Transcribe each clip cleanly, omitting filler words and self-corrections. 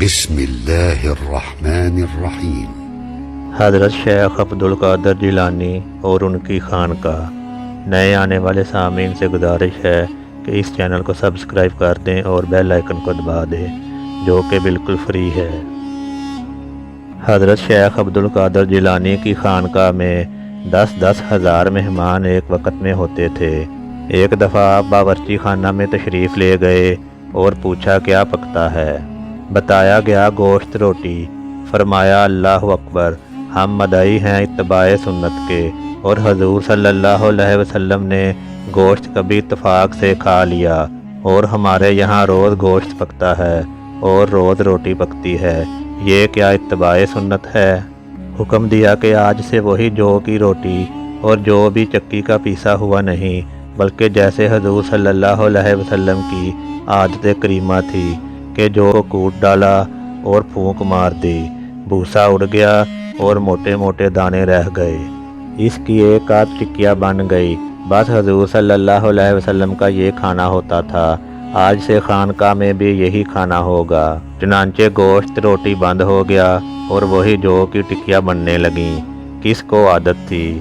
بسم اللہ الرحمن الرحیم۔ حضرت شیخ عبدالقادر جیلانی اور ان کی خانقاہ۔ نئے آنے والے سامعین سے گزارش ہے کہ اس چینل کو سبسکرائب کر دیں اور بیل آئیکن کو دبا دیں، جو کہ بالکل فری ہے۔ حضرت شیخ عبدالقادر جیلانی کی خانقاہ میں 10 ہزار مہمان ایک وقت میں ہوتے تھے۔ ایک دفعہ آپ باورچی خانہ میں تشریف لے گئے اور پوچھا کیا پکتا ہے۔ بتایا گیا گوشت روٹی۔ فرمایا اللہ اکبر، ہم مدعی ہیں اتباع سنت کے، اور حضور صلی اللہ علیہ وسلم نے گوشت کبھی اتفاق سے کھا لیا، اور ہمارے یہاں روز گوشت پکتا ہے اور روز روٹی پکتی ہے، یہ کیا اتباع سنت ہے؟ حکم دیا کہ آج سے وہی جو کی روٹی اور جو بھی چکی کا پیسا ہوا نہیں، بلکہ جیسے حضور صلی اللہ علیہ وسلم کی عادت کریمہ تھی کہ جو کو کوٹ ڈالا اور پھونک مار دی، بھوسا اڑ گیا اور موٹے موٹے دانے رہ گئے، اس کی ایک آدھ ٹکیا بن گئی، بس حضور صلی اللہ علیہ وسلم کا یہ کھانا ہوتا تھا۔ آج سے خانقاہ میں بھی یہی کھانا ہوگا۔ چنانچہ گوشت روٹی بند ہو گیا اور وہی جو کی ٹکیا بننے لگیں۔ کس کو عادت تھی؟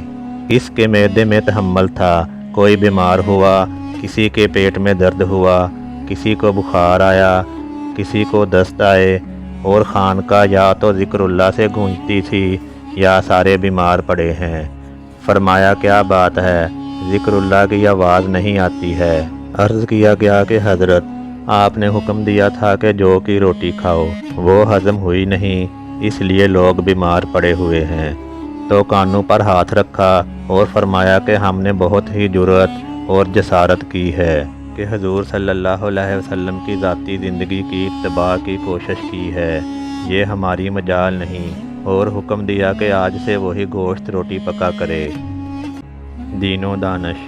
کس کے معدے میں تحمل تھا؟ کوئی بیمار ہوا، کسی کے پیٹ میں درد ہوا، کسی کو بخار آیا، کسی کو دست آئے، اور خانقاہ یا تو ذکر اللہ سے گونجتی تھی یا سارے بیمار پڑے ہیں۔ فرمایا کیا بات ہے، ذکر اللہ کی آواز نہیں آتی ہے۔ عرض کیا گیا کہ حضرت، آپ نے حکم دیا تھا کہ جو کی روٹی کھاؤ، وہ ہضم ہوئی نہیں، اس لیے لوگ بیمار پڑے ہوئے ہیں۔ تو کانوں پر ہاتھ رکھا اور فرمایا کہ ہم نے بہت ہی جرأت اور جسارت کی ہے کہ حضور صلی اللہ علیہ وسلم کی ذاتی زندگی کی اتباع کی کوشش کی ہے، یہ ہماری مجال نہیں، اور حکم دیا کہ آج سے وہی گوشت روٹی پکا کرے۔ دین و دانش۔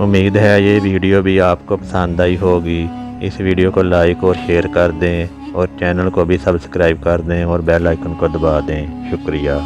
امید ہے یہ ویڈیو بھی آپ کو پسند آئی ہوگی۔ اس ویڈیو کو لائک اور شیئر کر دیں، اور چینل کو بھی سبسکرائب کر دیں اور بیل آئیکن کو دبا دیں۔ شکریہ۔